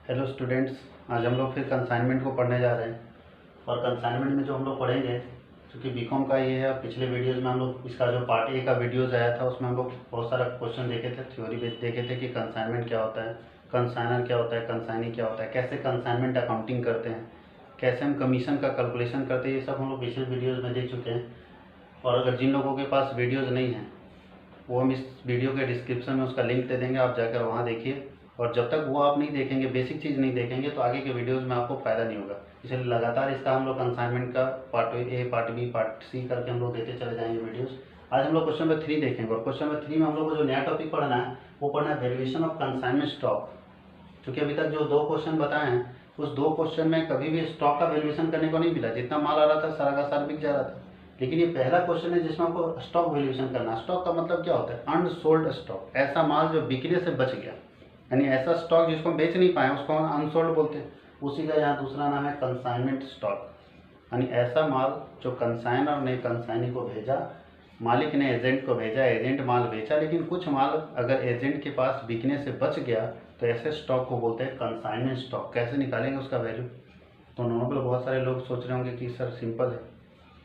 Hello students, आज हम लोग फिर कंसाइनमेंट को पढ़ने जा रहे हैं। और कंसाइनमेंट में जो हम लोग पढ़ेंगे, क्योंकि बीकॉम का ये है, पिछले वीडियोस में हम लोग इसका जो पार्ट ए का वीडियोस आया था उसमें हम लोग बहुत सारा क्वेश्चन देखे थे, थ्योरी बेस देखे थे कि कंसाइनमेंट क्या होता है, कंसाइनर क्या होता है, कंसाइनी क्या होता है, कैसे कंसाइनमेंट अकाउंटिंग करते हैं, कैसे हम कमीशन का कैलकुलेशन करते हैं, ये सब हम लोग पिछले वीडियोज़ में देख चुके हैं। और अगर जिन लोगों के पास वीडियोज़ नहीं हैं वो हम इस वीडियो के डिस्क्रिप्शन में उसका लिंक दे देंगे, आप जाकर वहाँ देखिए। और जब तक वो आप नहीं देखेंगे, बेसिक चीज़ नहीं देखेंगे, तो आगे के वीडियोस में आपको फ़ायदा नहीं होगा। इसलिए लगातार इसका हम लोग कंसाइनमेंट का part A, part B, part C करके हम लोग देते चले जाएंगे वीडियोस। आज हम लोग क्वेश्चन नंबर 3 देखेंगे, और क्वेश्चन नंबर 3 में हम लोग को जो नया टॉपिक पढ़ना है वो पढ़ना है वैल्यूएशन ऑफ कंसाइनमेंट स्टॉक। क्योंकि अभी तक जो 2 क्वेश्चन बताए हैं उस 2 क्वेश्चन में कभी भी स्टॉक का वैल्यूएशन करने को नहीं मिला। जितना माल आ रहा था सारा का सारा बिक जा रहा था। लेकिन ये पहला क्वेश्चन है जिसमें हमको स्टॉक वैल्यूएशन करना है। स्टॉक का मतलब क्या होता है? अनसोल्ड स्टॉक, ऐसा माल जो बिकने से बच गया, यानी ऐसा स्टॉक जिसको हम बेच नहीं पाए उसको हम अनसोल्ड बोलते हैं। उसी का यहाँ दूसरा नाम है कंसाइनमेंट स्टॉक, यानी ऐसा माल जो कंसाइनर ने कंसाइनी को भेजा, मालिक ने एजेंट को भेजा, एजेंट माल बेचा, लेकिन कुछ माल अगर एजेंट के पास बिकने से बच गया तो ऐसे स्टॉक को बोलते हैं कंसाइनमेंट स्टॉक। कैसे निकालेंगे उसका वैल्यू? तो नॉर्मल बहुत सारे लोग सोच रहे होंगे कि सर सिंपल है,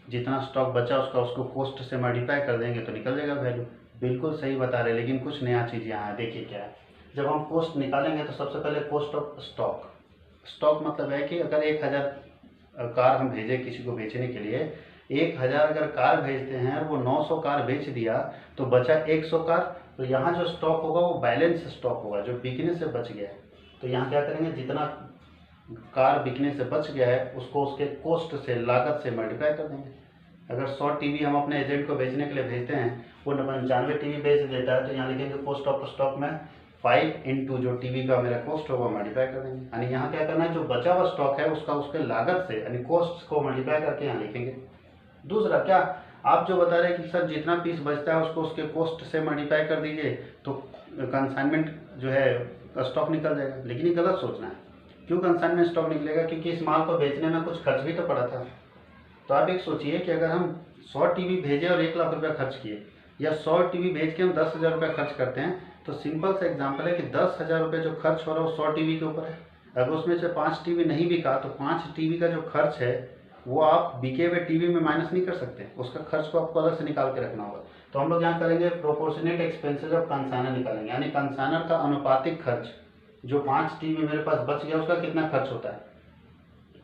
जितना स्टॉक बचा उसको कॉस्ट से मल्टीप्लाई कर देंगे तो निकल जाएगा वैल्यू। बिल्कुल सही बता रहे, लेकिन कुछ नया चीज़ यहाँ है। देखिए क्या है, जब हम कॉस्ट निकालेंगे तो सबसे पहले कॉस्ट ऑफ स्टॉक। स्टॉक मतलब है कि अगर 1000 कार हम भेजे किसी को बेचने के लिए, 1000 अगर कार भेजते हैं और वो 900 कार बेच दिया तो बचा 100 कार, तो यहाँ जो स्टॉक होगा वो बैलेंस स्टॉक होगा, जो बिकने से बच गया है। तो यहाँ क्या करेंगे, जितना कार बिकने से बच गया है उसको उसके कॉस्ट से, लागत से मल्टीप्लाई कर देंगे। अगर 100 टीवी हम अपने एजेंट को बेचने के लिए भेजते हैं, वो 95 टीवी बेच देता है, तो यहाँ लिखेंगे कॉस्ट ऑफ स्टॉक में 5 इंटू जो टीवी का मेरा कॉस्ट होगा मल्टीप्लाई कर देंगे। यानी यहाँ क्या करना है, जो बचा हुआ स्टॉक है उसका उसके लागत से यानी कॉस्ट को मल्टीप्लाई करके यहाँ लिखेंगे। दूसरा क्या, आप जो बता रहे हैं कि सर जितना पीस बचता है उसको उसके कॉस्ट से मल्टीप्लाई कर दीजिए तो कंसाइनमेंट जो है स्टॉक निकल जाएगा, लेकिन ये गलत सोचना है। क्यों कंसाइनमेंट स्टॉक निकलेगा? क्योंकि इस माल को बेचने में कुछ खर्च भी तो पड़ा था। तो आप एक सोचिए कि अगर हम 100 टीवी भेजे और 1 लाख रुपया खर्च किए, या 100 टीवी भेज के हम 10,000 रुपया खर्च करते हैं, तो सिंपल सा एग्जांपल है कि 10,000 रुपये जो खर्च हो रहा है वो 100 टीवी के ऊपर है। अगर उसमें से 5 टीवी नहीं बिका तो 5 टीवी का जो खर्च है वो आप बिके हुए टीवी में माइनस नहीं कर सकते, उसका खर्च को आपको अलग से निकाल के रखना होगा। तो हम लोग यहाँ करेंगे प्रोपोर्शनेट एक्सपेंसेस ऑफ कंसाइनर निकालेंगे, यानी कंसाइनर का अनुपातिक खर्च। जो 5 टीवी मेरे पास बच गया उसका कितना खर्च होता है,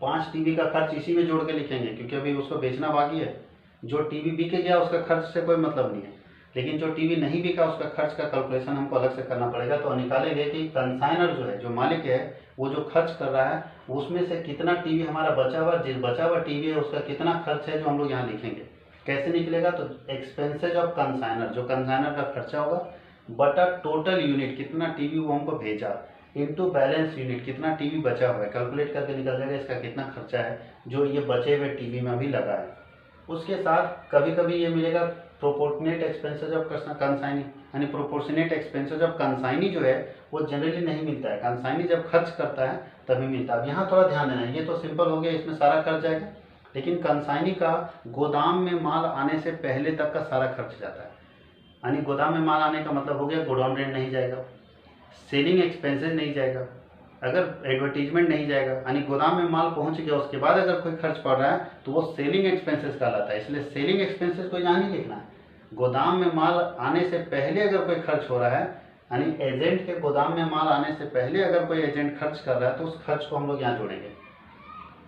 5 टीवी का खर्च इसी में जोड़ के लिखेंगे, क्योंकि अभी उसको बेचना बाकी है। जो टीवी बिक गया उसका खर्च से कोई मतलब नहीं है, लेकिन जो टीवी नहीं बिका उसका खर्च का कैलकुलेशन हमको अलग से करना पड़ेगा। तो निकालेंगे कि कंसाइनर जो है, जो मालिक है, वो जो खर्च कर रहा है उसमें से कितना टीवी हमारा बचा हुआ, जिस बचा हुआ टीवी है उसका कितना खर्च है, जो हम लोग यहाँ लिखेंगे। कैसे निकलेगा? तो एक्सपेंसेज ऑफ कंसाइनर, जो कंसाइनर का खर्चा होगा, बटा टोटल यूनिट, कितना टीवी वो हमको भेजा, इनटू बैलेंस यूनिट, कितना टीवी बचा हुआ है, कैलकुलेट करके निकल जाएगा इसका कितना खर्चा है जो ये बचे हुए टीवी में भी लगा है। उसके साथ कभी कभी ये मिलेगा प्रोपोर्शनेट एक्सपेंसेस ऑफ कंसाइनी, यानी प्रोपोर्शनेट एक्सपेंसेस ऑफ कंसाइनी जो है वो जनरली नहीं मिलता है, कंसाइनी जब खर्च करता है तभी मिलता है। अब यहाँ थोड़ा ध्यान देना है, ये तो सिंपल हो गया, इसमें सारा खर्च जाएगा, लेकिन कंसाइनी का गोदाम में माल आने से पहले तक का सारा खर्च जाता है। यानी गोदाम में माल आने का मतलब हो गया गोडाउन रेंट नहीं जाएगा, सेलिंग एक्सपेंसेस नहीं जाएगा, अगर एडवर्टीजमेंट नहीं जाएगा, यानी गोदाम में माल पहुंच गया उसके बाद अगर कोई खर्च पड़ रहा है तो वो सेलिंग एक्सपेंसेस कहलाता है। इसलिए सेलिंग एक्सपेंसेस को यहाँ नहीं लिखना है। गोदाम में माल आने से पहले अगर कोई खर्च हो रहा है, यानी एजेंट के गोदाम में माल आने से पहले अगर कोई एजेंट खर्च कर रहा है तो उस खर्च को हम लोग यहाँ जोड़ेंगे,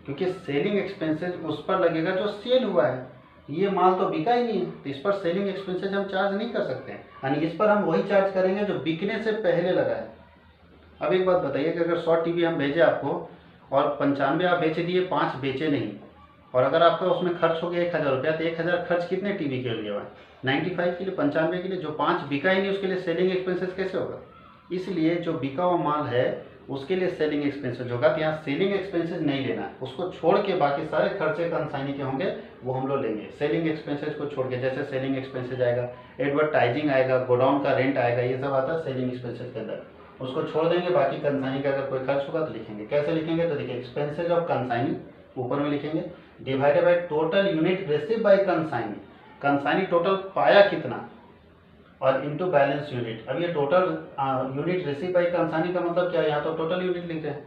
क्योंकि सेलिंग एक्सपेंसेस उस पर लगेगा जो सेल हुआ है। ये माल तो बिका ही नहीं है, तो इस पर सेलिंग एक्सपेंसेस हम चार्ज नहीं कर सकते हैं, यानी इस पर हम वही चार्ज करेंगे जो बिकने से पहले लगा है। अब एक बात बताइए कि अगर 100 टीवी हम भेजे आपको और 95 आप बेच दिए, 5 बेचे नहीं, और अगर आपका उसमें खर्च हो गया 1000 रुपया, तो 1000 खर्च कितने टीवी के लिए हुआ? 95 के लिए, 95 के लिए। जो 5 बिका ही नहीं उसके लिए सेलिंग एक्सपेंसेस कैसे होगा? इसलिए जो बिका हुआ माल है उसके लिए सेलिंग एक्सपेंसेस होगा। तो यहाँ सेलिंग एक्सपेंसेस नहीं लेना है, उसको छोड़ के बाकी सारे खर्चे कंसाइनी के होंगे वो हम लोग लेंगे। सेलिंग एक्सपेंसेस को छोड़ के, जैसे सेलिंग एक्सपेंसेस आएगा, एडवर्टाइजिंग आएगा, गोडाउन का रेंट आएगा, ये सब आता है सेलिंग एक्सपेंसेस के अंदर, उसको छोड़ देंगे। बाकी कंसाइनी का अगर कोई खर्च होगा तो लिखेंगे। कैसे लिखेंगे? तो देखिए, एक्सपेंसेज ऑफ कंसाइनी ऊपर में लिखेंगे, divided by total unit receive by consignee, consignee total पाया कितना, और इनटू बैलेंस यूनिट। अब ये total unit receive by consignee का मतलब क्या है? यहाँ तो टोटल यूनिट लिख रहे हैं,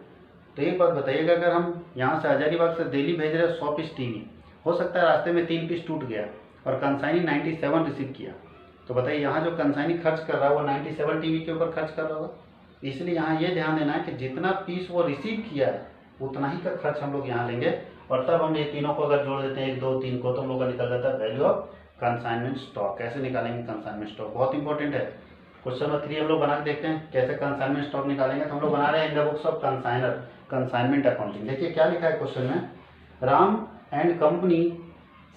तो एक बात बताइएगा, अगर हम यहाँ से हजारीबाग से दिल्ली भेज रहे हैं 100 पीस टीवी, हो सकता है रास्ते में 3 पीस टूट गया और कंसाइनी 97 रिसीव किया, तो बताइए यहाँ जो कंसाइनी खर्च कर रहा है वो 97 टीवी के ऊपर खर्च कर रहा होगा। इसलिए यहाँ ये ध्यान देना है कि जितना पीस वो रिसीव किया है उतना ही का खर्च हम लोग यहाँ लेंगे, और तब हम ये तीनों को अगर जोड़ देते हैं 1 2 3 को, तो हम लोग का निकल जाता है वैल्यू ऑफ कंसाइनमेंट स्टॉक। कैसे निकालेंगे कंसाइनमेंट स्टॉक, बहुत इंपॉर्टेंट है। क्वेश्चन नंबर 3 हम लोग बना के देखते हैं कैसे कंसाइनमेंट स्टॉक निकालेंगे। तो हम लोग बना रहे हैं in the books of consigner consignment accounting. देखिए क्या लिखा है क्वेश्चन में, Ram and company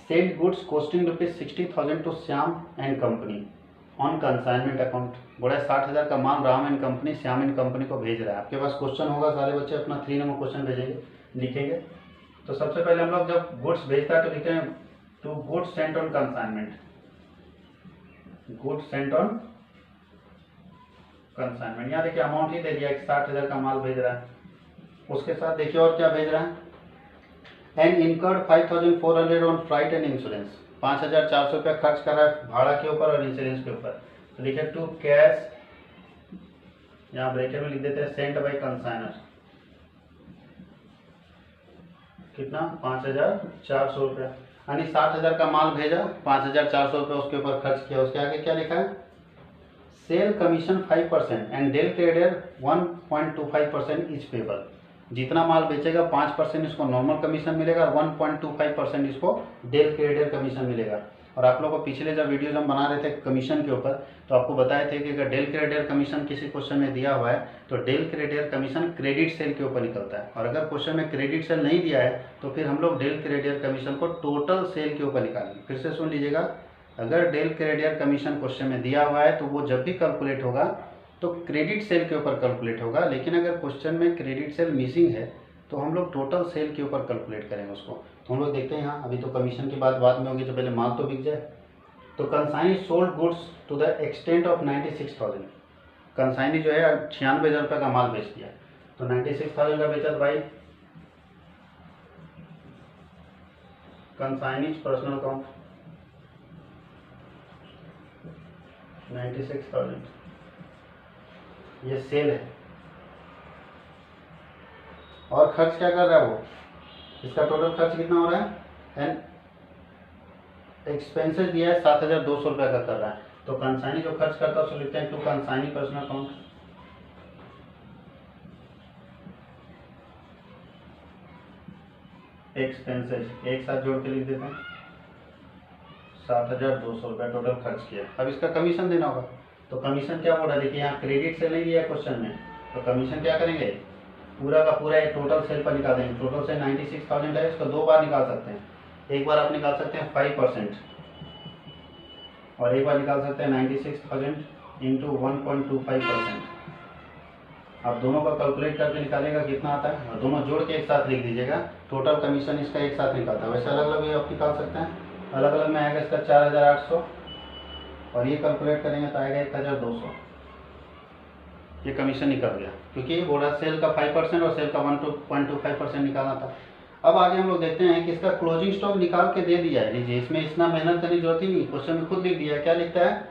sold goods costing ₹60,000 to Shyam and company on consignment account. बोला 60,000 का माल Ram and company Shyam and company को भेज रहा है। आपके पास क्वेश्चन होगा, सारे बच्चे अपना 3 नंबर क्वेश्चन भेजेंगे, लिखेंगे। तो सबसे पहले हम लोग जब गुड्स भेजता है तो लिखते हैं to goods sent on consignment, goods sent on consignment. यहाँ देखिए अमाउंट ही दे दिया, 60,000 का माल भेज रहा है। उसके साथ देखिए और क्या भेज रहा है, and incurred 5,400 on flight and insurance. 5,400 रुपया खर्च कर रहा है भाड़ा के ऊपर और इंश्योरेंस के ऊपर। तो लिखे टू कैश, यहाँ ब्रैकेट में लिख देते हैं सेंट बाई कंसाइनर, कितना 5,400 रुपया, यानी 60,000 का माल भेजा, 5,400 रुपया उसके ऊपर खर्च किया। उसके आगे क्या लिखा है, sale commission 5% and del credere 1.25% is payable. जितना माल बेचेगा 5% इसको नॉर्मल कमीशन मिलेगा, 1.25% इसको डेल क्रेडियर कमीशन मिलेगा। और आप लोगों को पिछले जब वीडियोज हम बना रहे थे कमीशन के ऊपर, तो आपको बताए थे कि अगर डेल क्रेडियर कमीशन किसी क्वेश्चन में दिया हुआ है तो डेल क्रेडियर कमीशन क्रेडिट सेल के ऊपर निकलता है, और अगर क्वेश्चन में क्रेडिट सेल नहीं दिया है तो फिर हम लोग डेल क्रेडियर कमीशन को टोटल सेल के ऊपर निकालेंगे। फिर से सुन लीजिएगा, अगर डेल क्रेडियर कमीशन क्वेश्चन में दिया हुआ है तो वो जब भी कैलकुलेट होगा तो क्रेडिट सेल के ऊपर कैलकुलेट होगा, लेकिन अगर क्वेश्चन में क्रेडिट सेल मिसिंग है तो हम लोग टोटल सेल के ऊपर कैलकुलेट करेंगे उसको। तो हम लोग देखते हैं यहाँ, अभी तो कमीशन की बात बाद में होगी, तो पहले माल तो बिक जाए। तो consignee sold goods to the extent of 96,000। Consignee जो है 96,000 रुपये का माल बेच दिया, तो 96,000 का बेचा भाई कंसाइनी पर्सनल अकाउंट 96,000, ये सेल है। और खर्च क्या कर रहा है वो, इसका टोटल खर्च कितना हो रहा है, एंड एक्सपेंसेस दिया है 7,200 रुपये का कर रहा है। तो कंसाइनी जो खर्च करता है उसको लिखते हैं to consignee personal account, expenses एक साथ जोड़ के लिख देते हैं, 7,200 रुपये टोटल खर्च किया। अब इसका कमीशन देना होगा, तो कमीशन क्या बोल रहा है, देखिए यहाँ क्रेडिट से नहीं दिया क्वेश्चन में, तो कमीशन क्या करेंगे, पूरा का पूरा एक टोटल सेल पर निकाल देंगे। टोटल से 96,000 है, इसको 2 बार निकाल सकते हैं। एक बार आप निकाल सकते हैं 5% और एक बार निकाल सकते हैं 96,000 इंटू 1.25%। आप दोनों का कैलकुलेट करके निकालेगा कितना आता है, और दोनों जोड़ के एक साथ लिख दीजिएगा, टोटल कमीशन इसका एक साथ निकालता है। वैसे अलग अलग भी आप निकाल सकते हैं, अलग अलग में आएगा इसका 4,800 और ये कैलकुलेट करेंगे तो आएगा 1,200। ये कमीशन निकल गया, क्योंकि ये बोला सेल का 5% और सेल का 1.25% निकालना था। अब आगे हम लोग देखते हैं कि इसका क्लोजिंग स्टॉक निकाल के दे दिया है। लीजिए, इसमें इतना मेहनत करने की जरूरत ही नहीं, क्वेश्चन में खुद लिख दिया। क्या लिखता है,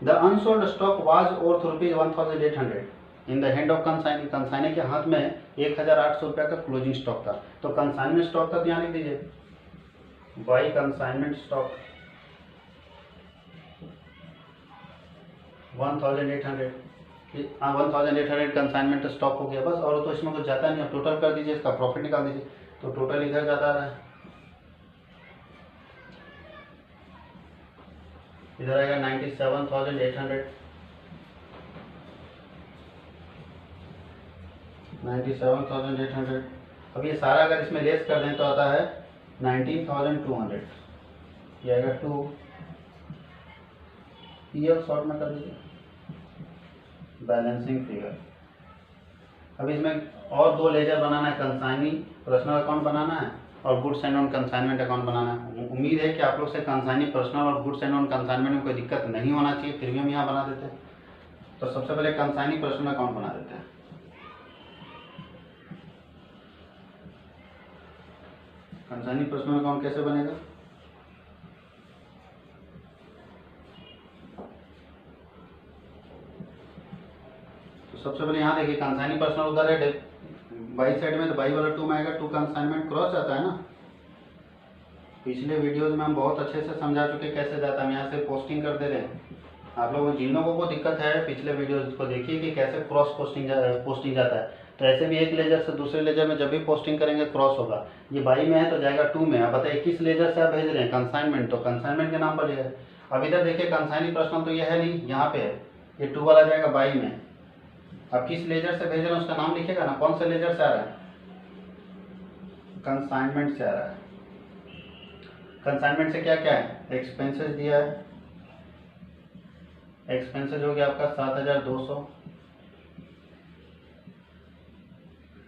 the unsold stock was worth ₹1,800 in the hand of consignee. Consignee के हाथ में 1,800 रुपये का क्लोजिंग स्टॉक था। तो कंसाइनमेंट स्टॉक का ध्यान लिख दीजिए, by consignment stock 1,800 consignment stock हो गया बस, और तो इसमें कुछ जाता नहीं है। टोटल कर दीजिए, इसका प्रॉफिट निकाल दीजिए, तो टोटल इधर जाता रहा है, इधर आएगा 97,800, 97,800। अब ये सारा अगर इसमें लेस कर दें तो आता है 19,200, ये आएगा 2 PL शॉर्ट में कर दीजिए, बैलेंसिंग फिगर। अब इसमें और 2 लेजर बनाना है, कंसाइनी पर्सनल अकाउंट बनाना है और goods and on consignment account बनाना है। उम्मीद है कि आप लोग से कंसाइनी पर्सनल और गुड्स एंड ऑन कंसाइनमेंट में कोई दिक्कत नहीं होना चाहिए, फिर भी हम यहाँ बना देते हैं। तो सबसे पहले कंसाइनी पर्सनल अकाउंट बना देते हैं। कंसाइनी पर्सनल अकाउंट कैसे बनेगा, तो सबसे पहले यहाँ देखिए कंसाइनी पर्सनल उधर है, बाई साइड में, तो बाई वाला 2 में आएगा, 2 कंसाइनमेंट क्रॉस जाता है ना। पिछले वीडियोस में हम बहुत अच्छे से समझा चुके कैसे जाता है, हम यहाँ से पोस्टिंग कर दे रहे हैं। आप लोगों जिन लोगों को दिक्कत है पिछले वीडियोस को देखिए कि कैसे क्रॉस पोस्टिंग जाता है। तो ऐसे भी एक लेजर से दूसरे लेजर में जब भी पोस्टिंग करेंगे क्रॉस होगा। ये बाई में है तो जाएगा 2 में। अब बताइए किस लेजर से आप भेज रहे हैं कंसाइनमेंट, तो कंसाइनमेंट के नाम पर है। अब इधर देखिए कंसाइनिंग पर्सनल तो ये है नहीं, यहाँ पे है, ये 2 वाला जाएगा बाई में। अब किस लेजर से भेज रहे हैं उसका नाम लिखेगा ना, कौन से लेजर से आ रहा है, कंसाइनमेंट से आ रहा है। कंसाइनमेंट से क्या क्या है, एक्सपेंसेस दिया है, एक्सपेंसेस हो गया आपका 7200,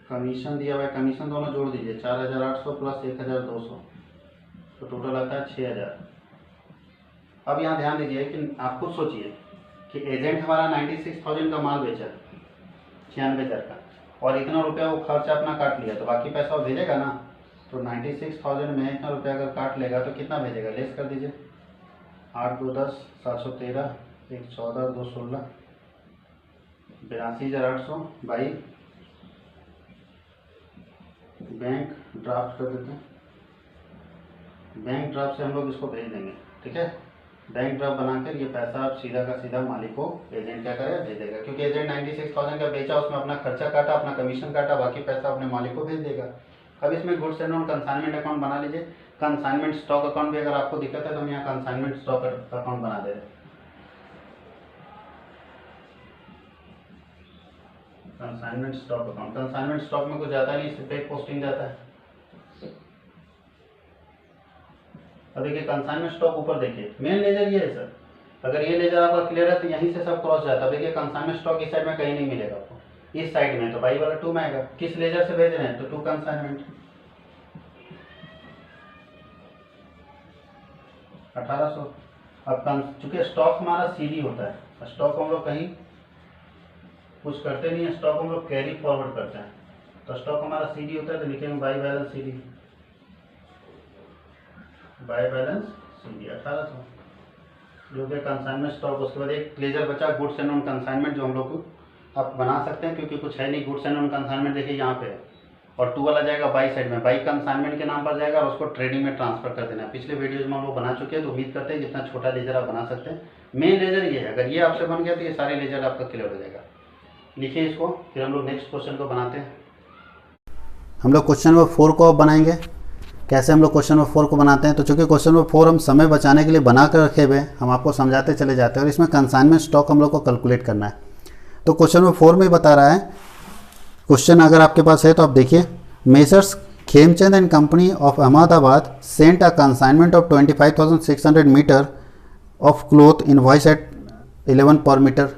कमीशन दिया हुआ है, कमीशन दोनों जोड़ दीजिए 4800 प्लस 1200, तो टोटल आता है 6000। अब यहाँ ध्यान दीजिए कि आप खुद सोचिए कि एजेंट हमारा 96,000 का माल बेचा, 96,000 का, और इतना रुपया वो खर्चा अपना काट लिया, तो बाकी पैसा वो भेजेगा ना। तो 96,000 में इतना रुपया अगर काट लेगा तो कितना भेजेगा, लेस कर दीजिए, 8 2 10 713, 1 14 2 16, 82,800 बाई बैंक ड्राफ्ट कर देते हैं। बैंक ड्राफ्ट से हम लोग इसको भेज देंगे, ठीक है। बैंक ड्राफ्ट बनाकर ये पैसा आप सीधा का सीधा मालिक को एजेंट क्या करेगा, भेज देगा, क्योंकि एजेंट 96,000 का बेचा, उसमें अपना खर्चा काटा, अपना कमीशन काटा, बाकी पैसा अपने मालिक को भेज देगा। अब इसमें गुड्स एंड कंसाइनमेंट अकाउंट बना लीजिए। कंसाइनमेंट स्टॉक अकाउंट भी अगर आपको दिक्कत है तो हम यहाँ कंसाइनमेंट स्टॉक अकाउंट बना दे रहे हैं। Consignment stock account, consignment stock में कुछ जाता नहीं, सिर्फ एक पोस्टिंग जाता है। अब देखिए कंसाइनमेंट स्टॉक ऊपर देखिए, मेन लेजर ये है सर, अगर ये लेजर आपका क्लियर है तो यहीं से सब क्रॉस जाता है। देखिए कंसाइनमेंट स्टॉक इस साइड में कहीं नहीं मिलेगा आपको, इस साइड में, तो बाई वाला 2 में आएगा। किस लेजर से भेज रहे हैं, तो 2 कंसाइनमेंट 1800। अब चूंकि स्टॉक हमारा सीडी होता है, स्टॉक हम लोग कहीं कुछ करते नहीं है, स्टॉक हम लोग कैरी फॉरवर्ड करते हैं, तो स्टॉक हमारा सीडी होता है, तो लिखेंगे by balance CD, by balance CD 1800 जो कि कंसाइनमेंट स्टॉक। उसके बाद एक लेजर बचा गुड्स एंड नॉन कंसाइनमेंट, जो हम लोग को आप बना सकते हैं क्योंकि कुछ है नहीं। गुड्स एंड नॉन कंसाइनमेंट देखिए यहाँ पे है, और 2 वाला जाएगा बाई साइड में, बाई कंसाइनमेंट के नाम पर जाएगा और उसको ट्रेडिंग में ट्रांसफर कर देना है। पिछले वीडियोज में हम लोग बना चुके हैं, तो उम्मीद करते हैं जितना छोटा लेजर आप बना सकते हैं। मेन लेजर ये है, अगर ये आपसे बन गया तो ये सारे लेजर आपका क्लियर हो जाएगा। लिखिए इसको, फिर हम लोग नेक्स्ट क्वेश्चन को बनाते हैं। हम लोग क्वेश्चन नंबर 4 को अब बनाएंगे। कैसे हम लोग क्वेश्चन नंबर 4 को बनाते हैं, तो चूंकि क्वेश्चन नंबर 4 हम समय बचाने के लिए बना कर रखे हुए, हम आपको समझाते चले जाते हैं, और इसमें कंसाइनमेंट स्टॉक हम लोग को कैलकुलेट करना है। तो क्वेश्चन नंबर 4 में बता रहा है, क्वेश्चन अगर आपके पास है तो आप देखिए, messrs Khemchand and company of Ahmedabad sent a consignment of 25,600 metre of cloth invoice at 11 per metre.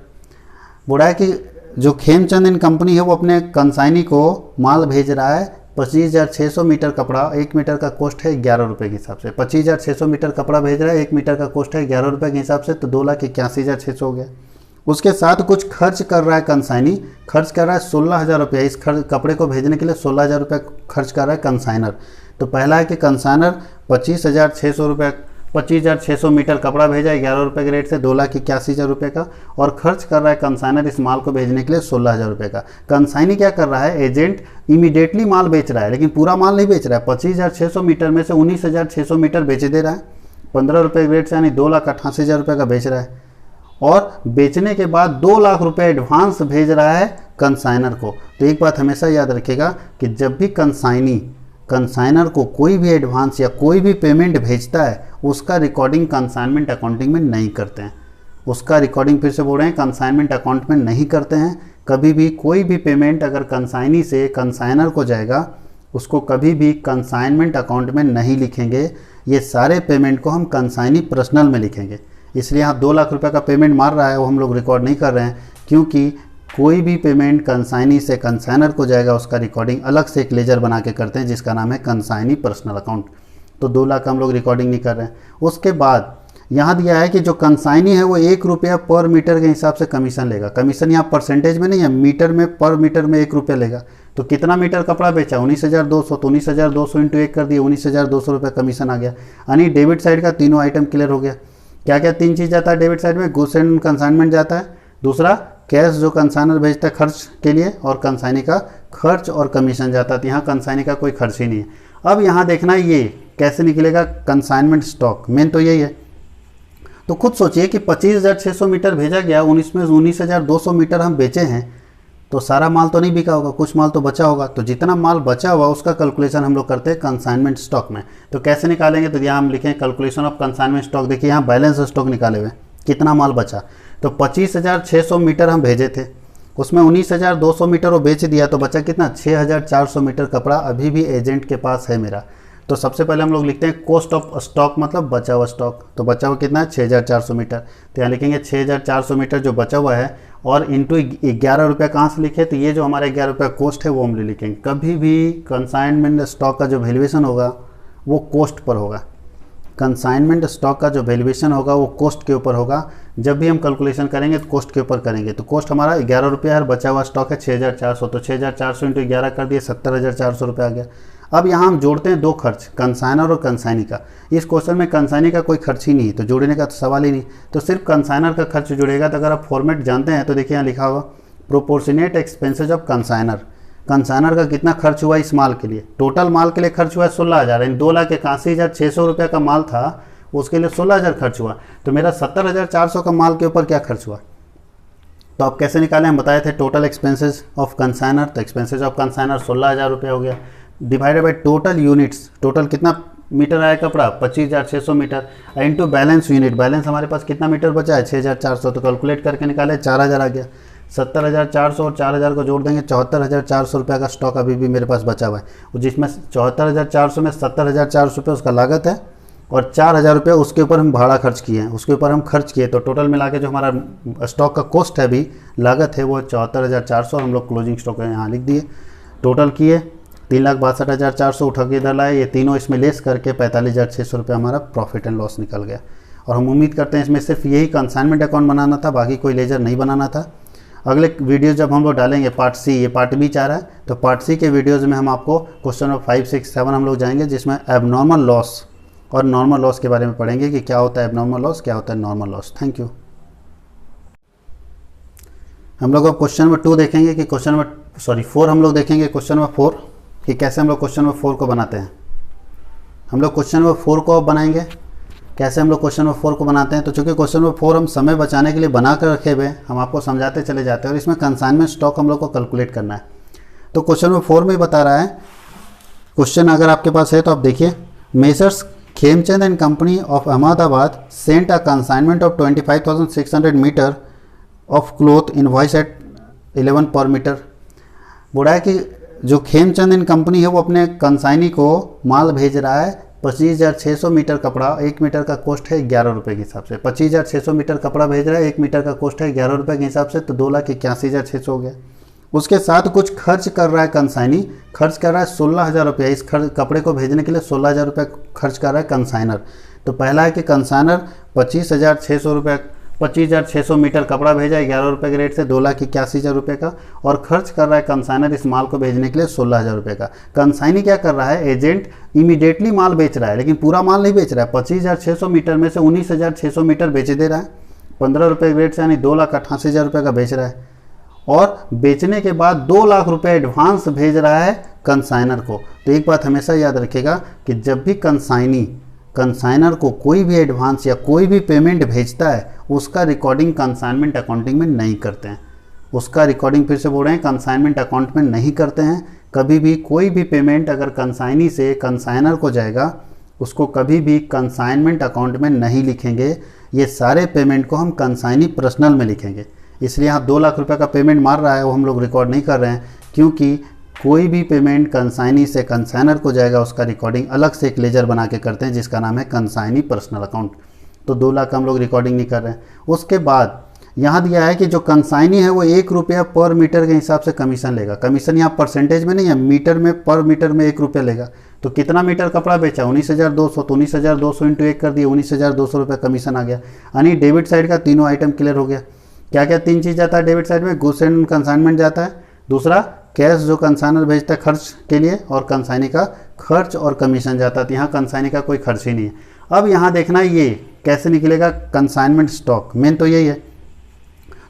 बोला है कि जो खेमचंद एंड कंपनी है वो अपने कंसाइनी को माल भेज रहा है 25,600 मीटर कपड़ा, 1 मीटर का कॉस्ट है 11 रुपये के हिसाब से। 25,600 मीटर कपड़ा भेज रहा है, 1 मीटर का कॉस्ट है 11 रुपये के हिसाब से, तो 2,81,600 हो गया। उसके साथ कुछ खर्च कर रहा है कंसाइनी, खर्च कर रहा है 16,000 रुपये, इस कपड़े को भेजने के लिए 16,000 रुपये खर्च कर रहा है कंसाइनर। तो पहला है कि कंसाइनर 25,600 मीटर कपड़ा भेजा है 11 रुपये के रेट से, 2,81,000 रुपये का, और खर्च कर रहा है कंसाइनर इस माल को भेजने के लिए 16,000 रुपये का। कंसाइनी क्या कर रहा है, एजेंट इमीडिएटली माल बेच रहा है, लेकिन पूरा माल नहीं बेच रहा है। 25,600 मीटर में से 19,600 मीटर बेच दे रहा है 15 रुपये के रेट से, यानी 2,88,000 रुपये का बेच रहा है, और बेचने के बाद 2 लाख रुपये एडवांस भेज रहा है कंसाइनर को। तो एक बात हमेशा याद रखिएगा कि जब भी कंसाइनर को कोई भी एडवांस या कोई भी पेमेंट भेजता है, उसका रिकॉर्डिंग कंसाइनमेंट अकाउंटिंग में नहीं करते हैं। उसका रिकॉर्डिंग फिर से बोल रहे हैं, कंसाइनमेंट अकाउंट में नहीं करते हैं। कभी भी कोई भी पेमेंट अगर कंसाइनी से कंसाइनर को जाएगा, उसको कभी भी कंसाइनमेंट अकाउंट में नहीं लिखेंगे। ये सारे पेमेंट को हम कंसाइनी पर्सनल में लिखेंगे। इसलिए यहाँ 2 लाख रुपए का पेमेंट मार रहा है, वो हम लोग रिकॉर्ड नहीं कर रहे हैं, क्योंकि कोई भी पेमेंट कंसाइनी से कंसाइनर को जाएगा, उसका रिकॉर्डिंग अलग से एक लेजर बना के करते हैं, जिसका नाम है कंसाइनी पर्सनल अकाउंट। तो 2 लाख हम लोग रिकॉर्डिंग नहीं कर रहे हैं। उसके बाद यहाँ दिया है कि जो कंसाइनी है वो 1 रुपया पर मीटर के हिसाब से कमीशन लेगा। कमीशन यहाँ परसेंटेज में नहीं है, मीटर में, पर मीटर में 1 रुपया लेगा। तो कितना मीटर कपड़ा बेचा, 19,200, तो 19,200 इंटू 1 कर दिए, 19,200 रुपये कमीशन आ गया। यानी डेबिट साइड का तीनों आइटम क्लियर हो गया। क्या क्या 3 चीज़ जाता है डेबिट साइड में, गुड्स एंड कंसाइनमेंट जाता है, दूसरा कैश जो कंसाइनर भेजता है खर्च के लिए और कंसाइनी का खर्च और कमीशन जाता है। यहाँ कंसाइनी का कोई खर्च ही नहीं है। अब यहाँ देखना ये कैसे निकलेगा कंसाइनमेंट स्टॉक, मेन तो यही है। तो खुद सोचिए कि 25,600 मीटर भेजा गया, 19,200 मीटर हम बेचे हैं, तो सारा माल तो नहीं बिका होगा, कुछ माल तो बचा होगा। तो जितना माल बचा हुआ उसका कैलकुलेशन हम लोग करते हैं कंसाइनमेंट स्टॉक में। तो कैसे निकालेंगे, तो यहाँ हम लिखें कैलकुलेशन ऑफ कंसाइनमेंट स्टॉक। देखिए यहाँ बैलेंस स्टॉक निकाले हुए, कितना माल बचा। तो 25,600 मीटर हम भेजे थे, उसमें 19,200 मीटर वो बेच दिया, तो बचा कितना 6,400 मीटर कपड़ा अभी भी एजेंट के पास है मेरा। तो सबसे पहले हम लोग लिखते हैं कॉस्ट ऑफ स्टॉक, मतलब बचा हुआ स्टॉक। तो बचा हुआ कितना है 6,400 मीटर। तो यहाँ लिखेंगे 6,400 मीटर जो बचा हुआ है और इंटू 11 रुपये कहाँ से लिखे, तो ये जो हमारा 11 रुपये कॉस्ट है वो हम लिखेंगे। कभी भी कंसाइनमेंट स्टॉक का जो वैल्यूएशन होगा वो कॉस्ट पर होगा। कंसाइनमेंट स्टॉक का जो वैल्यूएशन होगा वो कॉस्ट के ऊपर होगा। जब भी हम कैलकुलेशन करेंगे तो कॉस्ट के ऊपर करेंगे। तो कॉस्ट हमारा 11 रुपये है, बचा हुआ स्टॉक है 6,400। तो 6,400 इंटू 11 कर दिए 70,400 रुपये आ गया। अब यहाँ हम जोड़ते हैं दो खर्च, कंसाइनर और कंसाइनी का। इस क्वेश्चन में कंसाइनी का कोई खर्च ही नहीं, तो जोड़ने का तो सवाल ही नहीं, तो सिर्फ कंसाइनर का खर्च जुड़ेगा। तो अगर आप फॉर्मेट जानते हैं तो देखिए यहाँ लिखा होगा proportionate expenses of consignor. Consignor का कितना खर्च हुआ इस माल के लिए, टोटल माल के लिए खर्च हुआ है 16,000, यानी 2,81,600 रुपये का माल था, उसके लिए 16,000 खर्च हुआ। तो मेरा 70,400 का माल के ऊपर क्या खर्च हुआ। तो आप कैसे निकालें, हम बताए थे टोटल एक्सपेंसेज ऑफ कंसाइनर। तो एक्सपेंसेज ऑफ कंसाइनर 16,000 रुपये हो गया, divided by total units. Total कितना मीटर आया कपड़ा 25,600 metre, into balance unit. Balance हमारे पास कितना मीटर बचा है 6,400। तो कैलकुलेट करके निकाले 4,000 आ गया। 70,400 और 4,000 को जोड़ देंगे 74,400 रुपये का स्टॉक अभी भी मेरे पास बचा हुआ है, जिसमें 74,400 में 70,400 रुपये उसका लागत है और 4,000 रुपये उसके ऊपर हम भाड़ा खर्च किए हैं, उसके ऊपर हम खर्च किए। तो टोटल मिला के जो हमारा स्टॉक का कॉस्ट है अभी लागत है वो 74,400 और हम लोग क्लोजिंग स्टॉक यहाँ लिख दिए। टोटल किए 3,62,400 उठा के इधर लाए, ये तीनों इसमें लेस करके 45,600 रुपये हमारा प्रॉफिट एंड लॉस निकल गया। और हम उम्मीद करते हैं इसमें सिर्फ यही कंसाइनमेंट अकाउंट बनाना था, बाकी कोई लेजर नहीं बनाना था। अगले वीडियो जब हम लोग डालेंगे पार्ट सी, ये पार्ट बी चाह रहा है, तो पार्ट सी के वीडियोज़ में हम आपको क्वेश्चन नंबर 5, 6, 7 हम लोग जाएंगे, जिसमें एबनॉर्मल लॉस और नॉर्मल लॉस के बारे में पढ़ेंगे कि क्या होता है एबनॉर्मल लॉस, क्या होता है नॉर्मल लॉस। Thank you. हम लोग अब क्वेश्चन नंबर 2 देखेंगे कि क्वेश्चन 4 हम लोग देखेंगे क्वेश्चन नंबर 4 कि कैसे हम लोग क्वेश्चन नंबर 4 को बनाते हैं। हम लोग क्वेश्चन नंबर 4 को अब बनाएंगे, कैसे हम लोग क्वेश्चन नंबर 4 को बनाते हैं। तो चूँकि क्वेश्चन नंबर 4 हम समय बचाने के लिए बना कर रखे हुए, हम आपको समझाते चले जाते हैं और इसमें कंसाइनमेंट स्टॉक हम लोग को कैलकुलेट करना है। तो क्वेश्चन नंबर 4 में बता रहा है, क्वेश्चन अगर आपके पास है तो आप देखिए, messrs Khemchand and company of Ahmedabad sent a consignment of 25,600 metre of cloth invoice at 11 per metre. बोला है कि जो खेमचंद एंड कंपनी है वो अपने कंसाइनी को माल भेज रहा है 25,600 मीटर कपड़ा। 1 मीटर का कॉस्ट है 11 रुपये के हिसाब से, 25,600 मीटर कपड़ा भेज रहा है, 1 मीटर का कॉस्ट है 11 रुपये के हिसाब से, तो 2,81,600 हो गया। उसके साथ कुछ खर्च कर रहा है कंसाइनी, खर्च कर रहा है 16,000 रुपये। इस कपड़े को भेजने के लिए 16,000 रुपये खर्च कर रहा है कंसाइनर। तो पहला है कि कंसाइनर 25,600 मीटर कपड़ा भेजा 11 रुपये के रेट से 2,81,000 रुपये का, और खर्च कर रहा है कंसाइनर इस माल को भेजने के लिए 16,000 रुपये का। कंसाइनी क्या कर रहा है, एजेंट इमीडिएटली माल बेच रहा है, लेकिन पूरा माल नहीं बेच रहा है। 25,600 मीटर में से 19,600 मीटर बेच दे रहा है 15 रुपये के रेट से, यानी 2,88,000 रुपये का बेच रहा है। और बेचने के बाद 2 लाख रुपये एडवांस भेज रहा है कंसाइनर को। तो एक बात हमेशा याद रखिएगा कि जब भी कंसाइनी कंसाइनर को कोई भी एडवांस या कोई भी पेमेंट भेजता है, उसका रिकॉर्डिंग कंसाइनमेंट अकाउंटिंग में नहीं करते हैं। उसका रिकॉर्डिंग फिर से बोल रहे हैं, कंसाइनमेंट अकाउंट में नहीं करते हैं। कभी भी कोई भी पेमेंट अगर कंसाइनी से कंसाइनर को जाएगा, उसको कभी भी कंसाइनमेंट अकाउंट में नहीं लिखेंगे। ये सारे पेमेंट को हम कंसाइनी पर्सनल में लिखेंगे। इसलिए यहाँ 2 लाख रुपये का पेमेंट मार रहा है वो हम लोग रिकॉर्ड नहीं कर रहे हैं, क्योंकि कोई भी पेमेंट कंसाइनी से कंसाइनर को जाएगा उसका रिकॉर्डिंग अलग से एक लेजर बना के करते हैं, जिसका नाम है कंसाइनी पर्सनल अकाउंट। तो 2 लाख हम लोग रिकॉर्डिंग नहीं कर रहे हैं। उसके बाद यहाँ दिया है कि जो कंसाइनी है वो 1 रुपया पर मीटर के हिसाब से कमीशन लेगा। कमीशन यहाँ परसेंटेज में नहीं है, मीटर में, पर मीटर में 1 रुपया लेगा। तो कितना मीटर कपड़ा बेचा 19,200, तो 19,200 इंटू 1 कर दिए, 19,200 रुपये कमीशन आ गया। यानी डेबिट साइड का तीनों आइटम क्लियर हो गया। क्या क्या 3 चीज़ जाता है डेबिट साइड में, गुड्स एंड कंसाइनमेंट जाता है, दूसरा कैश जो कंसाइनर भेजता है खर्च के लिए, और कंसाइनी का खर्च और कमीशन जाता है। यहाँ कंसाइनी का कोई खर्च ही नहीं है। अब यहाँ देखना ये कैसे निकलेगा कंसाइनमेंट स्टॉक, मेन तो यही है।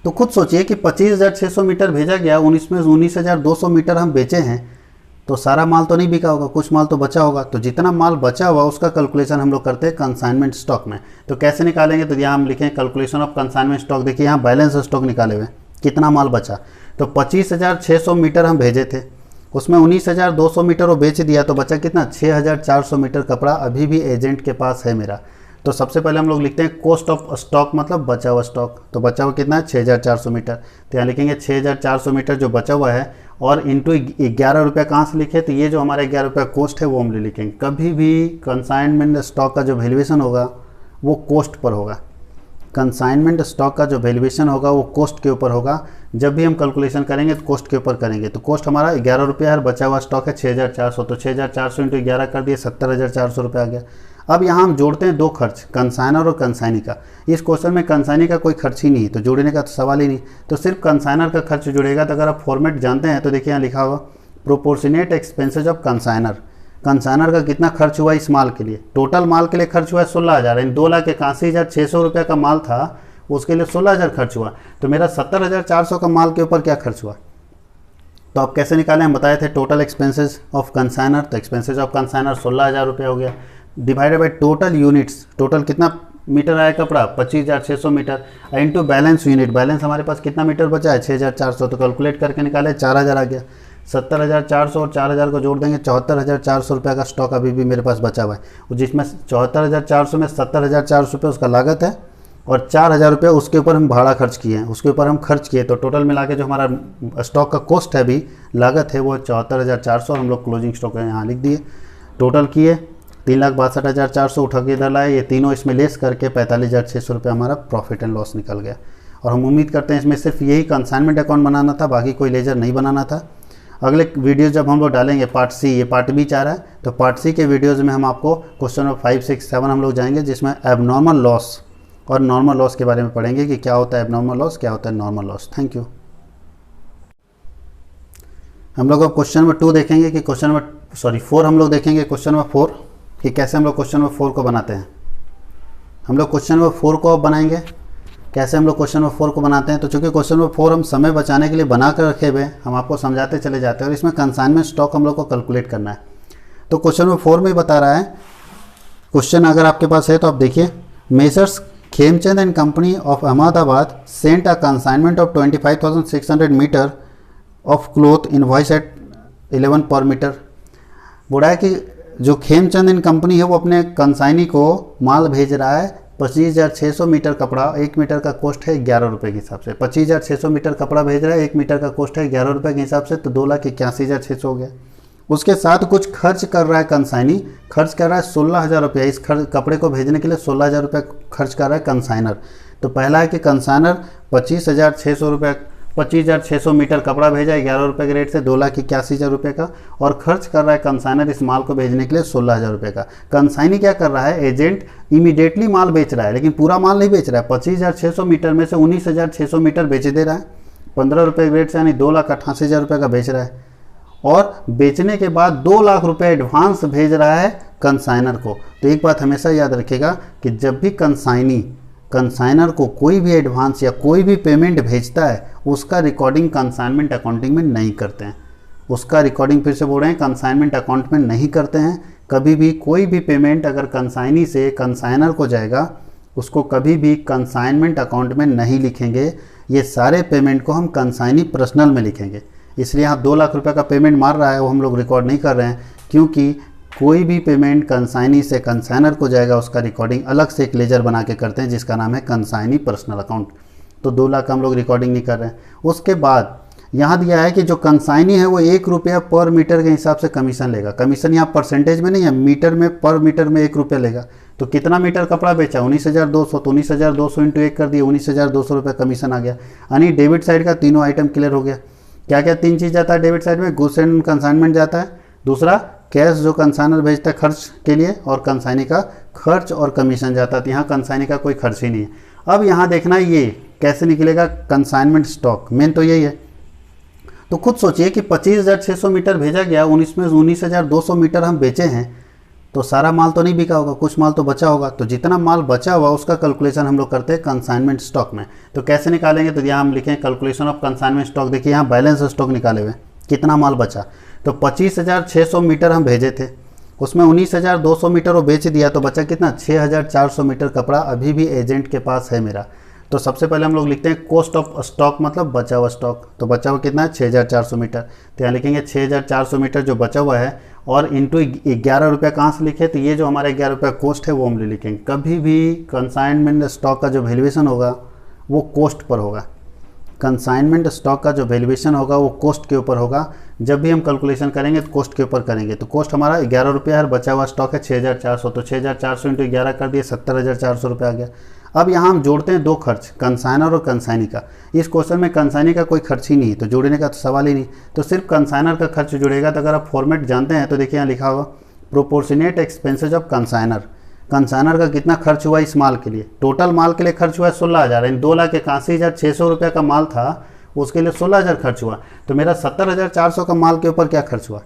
तो खुद सोचिए कि 25,600 मीटर भेजा गया, 19,200 मीटर हम बेचे हैं, तो सारा माल तो नहीं बिका होगा, कुछ माल तो बचा होगा। तो जितना माल बचा हुआ उसका कैलकुलेशन हम लोग करते हैं कंसाइनमेंट स्टॉक में। तो कैसे निकालेंगे, तो यहाँ हम लिखें कैलकुलेशन ऑफ कंसाइनमेंट स्टॉक। देखिए यहाँ बैलेंस स्टॉक निकाले हुए, कितना माल बचा। तो 25,600 मीटर हम भेजे थे, उसमें 19,200 मीटर वो बेच दिया, तो बचा कितना, 6,400 मीटर कपड़ा अभी भी एजेंट के पास है मेरा। तो सबसे पहले हम लोग लिखते हैं कॉस्ट ऑफ स्टॉक, मतलब बचा हुआ स्टॉक। तो बचा हुआ कितना है, 6,400 मीटर। तो यहाँ लिखेंगे 6,400 मीटर जो बचा हुआ है, और इंटू 11 रुपये कहाँ से लिखे, तो ये जो हमारा 11 रुपये कॉस्ट है वो हम लिखेंगे। कभी भी कंसाइनमेंट स्टॉक का जो वैल्यूएशन होगा वो कॉस्ट पर होगा। कंसाइनमेंट स्टॉक का जो वैल्यूएशन होगा वो कॉस्ट के ऊपर होगा। जब भी हम कैलकुलेशन करेंगे तो कॉस्ट के ऊपर करेंगे। तो कॉस्ट हमारा 11 रुपये है, बचा हुआ स्टॉक है 6,400, तो 6,400 इंटू 11 कर दिए, 70,400 रुपये आ गया। अब यहाँ हम जोड़ते हैं दो खर्च, कंसाइनर और कंसाइनी का। इस क्वेश्चन में कंसाइनी का कोई खर्च ही नहीं, तो जोड़ने का तो सवाल ही नहीं, तो सिर्फ कंसाइनर का खर्च जुड़ेगा। तो अगर आप फॉर्मेट जानते हैं तो देखिए यहाँ लिखा हुआ proportionate expenses of consignor. Consignor का कितना खर्च हुआ इस माल के लिए, टोटल माल के लिए खर्च हुआ है 16,000, यानी 2,81,600 रुपये का माल था, उसके लिए 16,000 खर्च हुआ। तो मेरा 70,400 का माल के ऊपर क्या खर्च हुआ। तो आप कैसे निकालें, हम बताए थे टोटल एक्सपेंसेज ऑफ कंसाइनर। तो एक्सपेंसेज ऑफ कंसाइनर 16,000 रुपये हो गया, divided by total units. Total कितना मीटर आया कपड़ा, 25,600 metre, into balance unit. Balance हमारे पास कितना मीटर बचा है, 6,400। तो कैलकुलेट करके निकाले 4,000 आ गया। 70,400 और 4,000 को जोड़ देंगे, 74,400 रुपये का स्टॉक अभी भी मेरे पास बचा हुआ है, जिसमें 74,400 में 70,400 रुपये उसका लागत है, और 4,000 रुपये उसके ऊपर हम भाड़ा खर्च किए हैं, उसके ऊपर हम खर्च किए। तो टोटल मिला के जो हमारा स्टॉक का कॉस्ट है, अभी लागत है, वो 74,400। हम लोग क्लोजिंग स्टॉक यहाँ लिख दिए। टोटल किए 3,62,400 उठा के इधर लाए, ये तीनों इसमें लेस करके 45,600 रुपये हमारा प्रॉफिट एंड लॉस निकल गया। और हम उम्मीद करते हैं इसमें सिर्फ यही कंसाइनमेंट अकाउंट बनाना था, बाकी कोई लेजर नहीं बनाना था। अगले वीडियो जब हम लोग डालेंगे पार्ट सी, ये पार्ट बी चाह रहा है, तो पार्ट सी के वीडियोज़ में हम आपको क्वेश्चन नंबर 5, 6, 7 हम लोग जाएंगे, जिसमें एबनॉर्मल लॉस और नॉर्मल लॉस के बारे में पढ़ेंगे कि क्या होता है एबनॉर्मल लॉस, क्या होता है नॉर्मल लॉस। Thank you. हम लोग अब क्वेश्चन नंबर 2 देखेंगे कि 4 हम लोग देखेंगे क्वेश्चन नंबर 4 कि कैसे हम लोग क्वेश्चन नंबर 4 को बनाते हैं। हम लोग क्वेश्चन नंबर 4 को अब बनाएंगे, कैसे हम लोग क्वेश्चन नंबर 4 को बनाते हैं। तो चूंकि क्वेश्चन नंबर 4 हम समय बचाने के लिए बना कर रखे हुए, हम आपको समझाते चले जाते हैं, और इसमें कंसाइनमेंट स्टॉक हम लोग को कैलकुलेट करना है। तो क्वेश्चन नंबर 4 में बता रहा है, क्वेश्चन अगर आपके पास है तो आप देखिए, messrs Khemchand and company of Ahmedabad sent a consignment of 25,600 metre of cloth invoice at 11 per metre. बोला है कि जो खेमचंद एंड कंपनी है वो अपने कंसाइनी को माल भेज रहा है 25,600 मीटर कपड़ा। 1 मीटर का कॉस्ट है 11 रुपये के हिसाब से, 25,600 मीटर कपड़ा भेज रहा है, 1 मीटर का कॉस्ट है 11 रुपये के हिसाब से, तो 2,81,600 हो गया। उसके साथ कुछ खर्च कर रहा है कंसाइनी, खर्च कर रहा है 16,000 रुपये। इस कपड़े को भेजने के लिए 16,000 रुपये खर्च कर रहा है कंसाइनर। तो पहला है कि कंसाइनर 25,600 मीटर कपड़ा भेजा है 11 रुपये के रेट से, 2,81,000 रुपये का, और खर्च कर रहा है कंसाइनर इस माल को भेजने के लिए 16,000 रुपये का। कंसाइनी क्या कर रहा है, एजेंट इमीडिएटली माल बेच रहा है, लेकिन पूरा माल नहीं बेच रहा है। 25,600 मीटर में से 19,600 मीटर बेच दे रहा है 15 रुपये के रेट से, यानी 2,88,000 रुपये का बेच रहा है, और बेचने के बाद 2 लाख रुपये एडवांस भेज रहा है कंसाइनर को। तो एक बात हमेशा याद रखिएगा कि जब भी कंसाइनर को कोई भी एडवांस या कोई भी पेमेंट भेजता है, उसका रिकॉर्डिंग कंसाइनमेंट अकाउंटिंग में नहीं करते हैं। उसका रिकॉर्डिंग, फिर से बोल रहे हैं, कंसाइनमेंट अकाउंट में नहीं करते हैं। कभी भी कोई भी पेमेंट अगर कंसाइनी से कंसाइनर को जाएगा, उसको कभी भी कंसाइनमेंट अकाउंट में नहीं लिखेंगे। ये सारे पेमेंट को हम कंसाइनी पर्सनल में लिखेंगे। इसलिए यहाँ 2 लाख रुपये का पेमेंट मार रहा है, वो हम लोग रिकॉर्ड नहीं कर रहे हैं, क्योंकि कोई भी पेमेंट कंसाइनी से कंसाइनर को जाएगा, उसका रिकॉर्डिंग अलग से एक लेजर बना के करते हैं, जिसका नाम है कंसाइनी पर्सनल अकाउंट। तो 2 लाख का हम लोग रिकॉर्डिंग नहीं कर रहे हैं। उसके बाद यहाँ दिया है कि जो कंसाइनी है वो 1 रुपया पर मीटर के हिसाब से कमीशन लेगा। कमीशन यहाँ परसेंटेज में नहीं है, मीटर में, पर मीटर में 1 रुपया लेगा। तो कितना मीटर कपड़ा बेचा, 19,200, तो 19,200 इंटू 1 कर दिए, 19,200 रुपये कमीशन आ गया। यानी डेबिट साइड का तीनों आइटम क्लियर हो गया। क्या क्या 3 चीज़ जाता है डेबिट साइड में, गुड्स एंड कंसाइनमेंट जाता है, दूसरा कैश जो कंसाइनर भेजता है खर्च के लिए, और कंसाइनी का खर्च और कमीशन जाता है। यहाँ कंसाइनी का कोई खर्च ही नहीं है। अब यहाँ देखना ये कैसे निकलेगा कंसाइनमेंट स्टॉक, मेन तो यही है। तो खुद सोचिए कि 25,600 मीटर भेजा गया, 19,200 मीटर हम बेचे हैं, तो सारा माल तो नहीं बिका होगा, कुछ माल तो बचा होगा, तो जितना माल बचा हुआ उसका कैलकुलेशन हम लोग करते हैं कंसाइनमेंट स्टॉक में। तो कैसे निकालेंगे, तो यहाँ हम लिखें कैलकुलेशन ऑफ कंसाइनमेंट स्टॉक। देखिए यहाँ बैलेंस स्टॉक निकाले हुए, कितना माल बचा, तो 25,600 मीटर हम भेजे थे, उसमें 19,200 मीटर वो बेच दिया, तो बचा कितना 6,400 मीटर कपड़ा अभी भी एजेंट के पास है मेरा। तो सबसे पहले हम लोग लिखते हैं कॉस्ट ऑफ स्टॉक, मतलब बचा हुआ स्टॉक। तो बचा हुआ कितना है 6,400 मीटर, तो यहाँ लिखेंगे 6,400 मीटर जो बचा हुआ है, और इंटू 11 रुपये कहाँ से लिखे, तो ये जो हमारा 11 रुपये कॉस्ट है वो हम लिखेंगे। कभी भी कंसाइनमेंट स्टॉक का जो वैल्यूएशन होगा वो कॉस्ट पर होगा, कंसाइनमेंट स्टॉक का जो वैल्यूएशन होगा वो कॉस्ट के ऊपर होगा। जब भी हम कैलकुलेशन करेंगे तो कॉस्ट के ऊपर करेंगे। तो कॉस्ट हमारा 11 रुपये है, बचा हुआ स्टॉक है 6,400, तो 6,400 इंटू 11 कर दिए 70,400 रुपये आ गया। अब यहाँ हम जोड़ते हैं दो खर्च, कंसाइनर और कंसाइनी का। इस क्वेश्चन में कंसाइनी का कोई खर्च ही नहीं, तो जोड़ने का तो सवाल ही नहीं, तो सिर्फ कंसाइनर का खर्च जुड़ेगा। तो अगर आप फॉर्मेट जानते हैं तो देखिए यहाँ लिखा होगा proportionate expenses of consignor. Consignor का कितना खर्च हुआ इस माल के लिए, टोटल माल के लिए खर्च हुआ है 16,000, यानी 2,81,600 रुपये का माल था, उसके लिए 16,000 खर्च हुआ। तो मेरा 70,400 का माल के ऊपर क्या खर्च हुआ,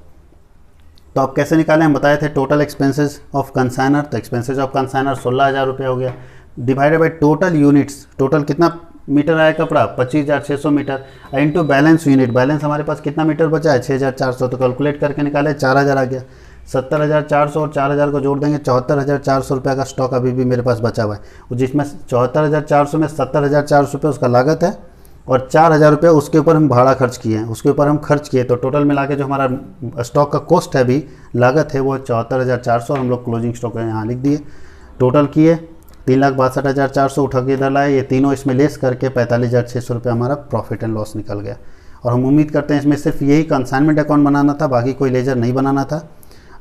तो आप कैसे निकालें, हम बताए थे टोटल एक्सपेंसेस ऑफ कंसाइनर, तो एक्सपेंसेस ऑफ कंसाइनर 16,000 रुपये हो गया, divided by total units, total कितना मीटर आया कपड़ा 25,600 metre, into balance unit, balance हमारे पास कितना मीटर बचा है 6,400, तो कैलकुलेट करके निकाले 4,000 आ गया। 70,400 और 4,000 को जोड़ देंगे 74,400 रुपये का स्टॉक अभी भी मेरे पास बचा हुआ है, जिसमें 74,400 में 70,400 रुपये उसका लागत है, और 4,000 रुपये उसके ऊपर हम भाड़ा खर्च किए हैं, उसके ऊपर हम खर्च किए। तो टोटल मिला के जो हमारा स्टॉक का कॉस्ट है अभी लागत है वो 74,400, हम लोग क्लोजिंग स्टॉक यहाँ लिख दिए। टोटल किए 3,62,400 उठा के इधर लाए, ये तीनों इसमें लेस करके 45,600 रुपये हमारा प्रॉफिट एंड लॉस निकल गया। और हम उम्मीद करते हैं इसमें सिर्फ यही कंसाइनमेंट अकाउंट बनाना था, बाकी कोई लेजर नहीं बनाना था।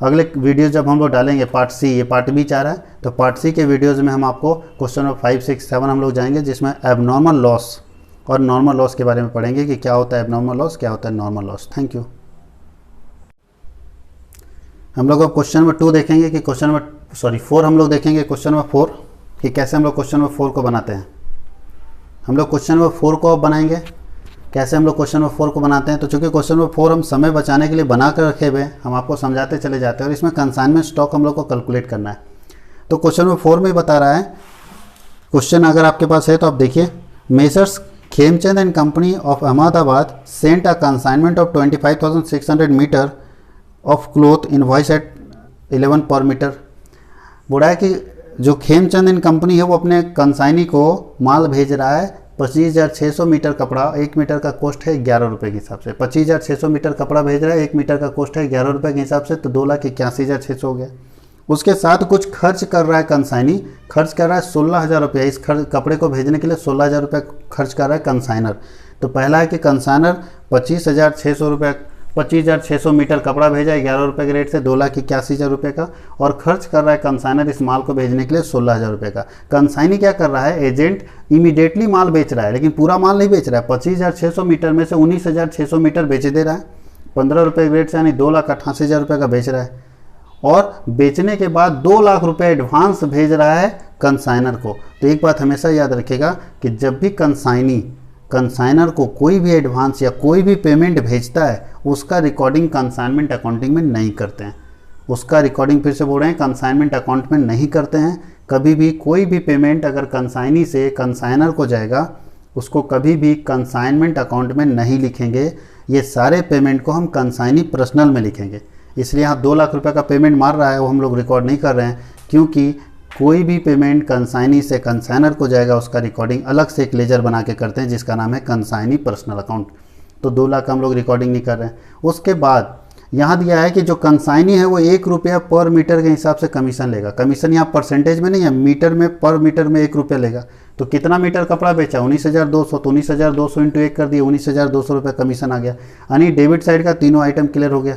अगले वीडियो जब हम लोग डालेंगे पार्ट सी, ये पार्ट बी चाह रहा है, तो पार्ट सी के वीडियोज़ में हम आपको क्वेश्चन नंबर 5, 6, 7 हम लोग जाएंगे, जिसमें एबनॉर्मल लॉस और नॉर्मल लॉस के बारे में पढ़ेंगे कि क्या होता है एबनॉर्मल लॉस, क्या होता है नॉर्मल लॉस। Thank you. हम लोग अब क्वेश्चन नंबर 2 देखेंगे कि क्वेश्चन नंबर 4 हम लोग देखेंगे क्वेश्चन नंबर 4 कि कैसे हम लोग क्वेश्चन नंबर 4 को बनाते हैं। हम लोग क्वेश्चन नंबर 4 को अब बनाएंगे, कैसे हम लोग क्वेश्चन नंबर 4 को बनाते हैं। तो चूँकि क्वेश्चन नंबर 4 हम समय बचाने के लिए बना कर रखे हुए, हम आपको समझाते चले जाते हैं, और इसमें कंसाइनमेंट स्टॉक हम लोग को कैलकुलेट करना है। तो क्वेश्चन नंबर 4 में बता रहा है, क्वेश्चन अगर आपके पास है तो आप देखिए, messrs Khemchand and company of Ahmedabad sent a consignment of 25,600 metre of cloth invoice at 11 per metre. बोला है कि जो खेमचंद एंड कंपनी है वो अपने कंसाइनी को माल भेज रहा है 25,600 मीटर कपड़ा, 1 मीटर का कॉस्ट है 11 रुपये के हिसाब से, 25,600 मीटर कपड़ा भेज रहा है, 1 मीटर का कॉस्ट है 11 रुपये के हिसाब से, तो 2,81,600 हो गया। उसके साथ कुछ खर्च कर रहा है कंसाइनी, खर्च कर रहा है 16,000 रुपये, इस कपड़े को भेजने के लिए 16,000 रुपये खर्च कर रहा है कंसाइनर। तो पहला है कि कंसाइनर 25,600 मीटर कपड़ा भेजा है 11 रुपये के रेट से 2,81,000 रुपये का, और खर्च कर रहा है कंसाइनर इस माल को भेजने के लिए 16,000 रुपये का। कंसाइनी क्या कर रहा है, एजेंट इमीडिएटली माल बेच रहा है, लेकिन पूरा माल नहीं बेच रहा है, 25,600 मीटर में से 19,600 मीटर बेच दे रहा है 15 रुपये के रेट से, यानी 2,88,000 रुपये का बेच रहा है, और बेचने के बाद 2 लाख रुपए एडवांस भेज रहा है कंसाइनर को। तो एक बात हमेशा याद रखिएगा कि जब भी कंसाइनर को कोई भी एडवांस या कोई भी पेमेंट भेजता है, उसका रिकॉर्डिंग कंसाइनमेंट अकाउंटिंग में नहीं करते हैं, उसका रिकॉर्डिंग फिर से बोल रहे हैं कंसाइनमेंट अकाउंट में नहीं करते हैं। कभी भी कोई भी पेमेंट अगर कंसाइनी से कंसाइनर को जाएगा, उसको कभी भी कंसाइनमेंट अकाउंट में नहीं लिखेंगे, ये सारे पेमेंट को हम कंसाइनी पर्सनल में लिखेंगे। इसलिए यहाँ 2 लाख रुपए का पेमेंट मार रहा है वो हम लोग रिकॉर्ड नहीं कर रहे हैं, क्योंकि कोई भी पेमेंट कंसाइनी से कंसाइनर को जाएगा उसका रिकॉर्डिंग अलग से एक लेजर बना के करते हैं, जिसका नाम है कंसाइनी पर्सनल अकाउंट। तो 2 लाख हम लोग रिकॉर्डिंग नहीं कर रहे हैं। उसके बाद यहाँ दिया है कि जो कंसाइनी है वो 1 रुपया पर मीटर के हिसाब से कमीशन लेगा। कमीशन यहाँ परसेंटेज में नहीं है, मीटर में, पर मीटर में 1 रुपया लेगा। तो कितना मीटर कपड़ा बेचा 19,200, तो 19,200 इंटू 1 कर दिए, 19,200 रुपये कमीशन आ गया। यानी डेबिट साइड का तीनों आइटम क्लियर हो गया।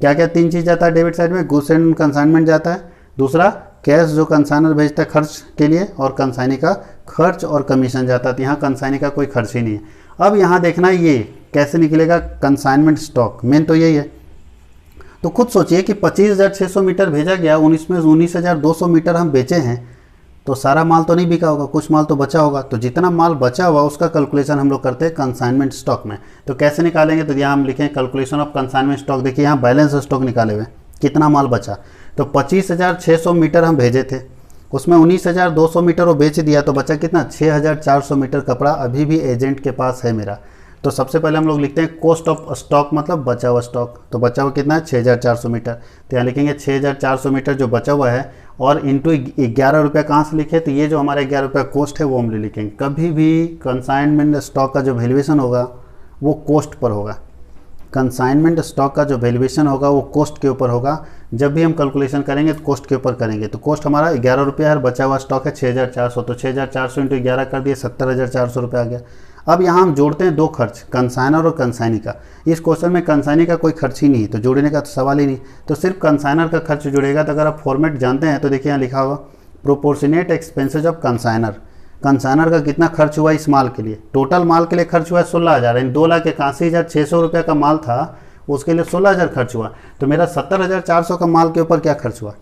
क्या क्या 3 चीज़ जाता है डेबिट साइड में, गुड्स एंड कंसाइनमेंट जाता है, दूसरा कैश जो कंसाइनर भेजता है खर्च के लिए, और कंसाइनी का खर्च और कमीशन जाता है। तो यहाँ कंसाइनी का कोई खर्च ही नहीं है। अब यहाँ देखना ये कैसे निकलेगा कंसाइनमेंट स्टॉक, मेन तो यही है। तो खुद सोचिए कि 25,600 मीटर भेजा गया, 19,200 मीटर हम बेचे हैं, तो सारा माल तो नहीं बिका होगा, कुछ माल तो बचा होगा। तो जितना माल बचा हुआ उसका कैलकुलेशन हम लोग करते हैं कंसाइनमेंट स्टॉक में। तो कैसे निकालेंगे, तो यहाँ हम लिखें कैलकुलेशन ऑफ कंसाइनमेंट स्टॉक। देखिए यहाँ बैलेंस स्टॉक निकाले हुए, कितना माल बचा, तो 25,600 मीटर हम भेजे थे, उसमें 19,200 मीटर वो बेच दिया, तो बचा कितना 6,400 मीटर कपड़ा अभी भी एजेंट के पास है मेरा। तो सबसे पहले हम लोग लिखते हैं कॉस्ट ऑफ स्टॉक, मतलब बचा हुआ स्टॉक। तो बचा हुआ कितना है 6,400 मीटर, तो यहाँ लिखेंगे 6,400 मीटर जो बचा हुआ है, और इंटू 11 रुपये कहाँ से लिखे, तो ये जो हमारा 11 रुपये कॉस्ट है वो हम लिखेंगे। कभी भी कंसाइनमेंट स्टॉक का जो वैल्यूएशन होगा वो कॉस्ट पर होगा, कंसाइनमेंट स्टॉक का जो वैल्यूएशन होगा वो कॉस्ट के ऊपर होगा। जब भी हम कैलकुलेशन करेंगे तो कॉस्ट के ऊपर करेंगे। तो कॉस्ट हमारा 11 रुपया है, बचा हुआ स्टॉक है 6,400, तो 6,400 इंटू 11 कर दिए 70,400 रुपये आ गया। अब यहाँ हम जोड़ते हैं दो खर्च, कंसाइनर और कंसाइनी का। इस क्वेश्चन में कंसाइनी का कोई खर्च ही नहीं है, तो जोड़ने का तो सवाल ही नहीं, तो सिर्फ कंसाइनर का खर्च जुड़ेगा। तो अगर आप फॉर्मेट जानते हैं तो देखिए यहाँ लिखा होगा proportionate expenses of consignor. Consignor का कितना खर्च हुआ इस माल के लिए, टोटल माल के लिए खर्च हुआ है 16,000, यानी 2,81,600 रुपये का माल था, उसके लिए 16,000 खर्च हुआ। तो मेरा 70,400 का माल के ऊपर क्या खर्च हुआ,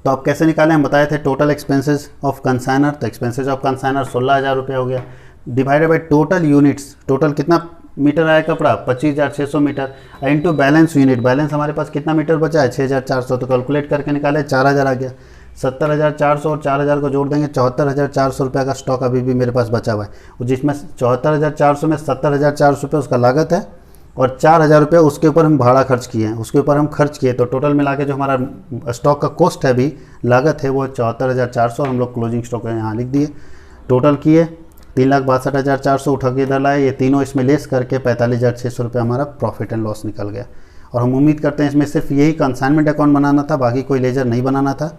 तो आप कैसे निकालें, हम बताए थे टोटल एक्सपेंसेस ऑफ कंसाइनर, तो एक्सपेंसेस ऑफ कंसाइनर 16,000 रुपये हो गया, divided by total units, total कितना मीटर आया कपड़ा 25,600 metre, into balance unit, balance हमारे पास कितना मीटर बचा है 6,400, तो कैलकुलेट करके निकाले 4,000 आ गया। 70,400 और 4,000 को जोड़ देंगे 74,400 रुपये का स्टॉक अभी भी मेरे पास बचा हुआ है, जिसमें 74,400 में 70,400 रुपये उसका लागत है, और 4,000 रुपये उसके ऊपर हम भाड़ा खर्च किए हैं, उसके ऊपर हम खर्च किए। तो टोटल मिला के जो हमारा स्टॉक का कॉस्ट है अभी, लागत है वो 74,400, और हम लोग क्लोजिंग स्टॉक यहाँ लिख दिए। टोटल किए 3,62,400 उठा के इधर लाए, ये तीनों इसमें लेस करके 45,600 रुपये हमारा प्रॉफिट एंड लॉस निकल गया। और हम उम्मीद करते हैं इसमें सिर्फ यही कंसाइनमेंट अकाउंट बनाना था, बाकी कोई लेजर नहीं बनाना था।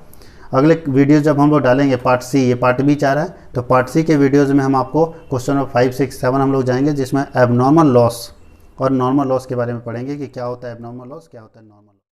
अगले वीडियो जब हम लोग डालेंगे पार्ट सी, ये पार्ट बी चाह रहा है, तो पार्ट सी के वीडियोज़ में हम आपको क्वेश्चन नंबर 5, 6, 7 हम लोग जाएंगे, जिसमें एबनॉर्मल लॉस और नॉर्मल लॉस के बारे में पढ़ेंगे कि क्या होता है एबनॉर्मल लॉस, क्या होता है नॉर्मल।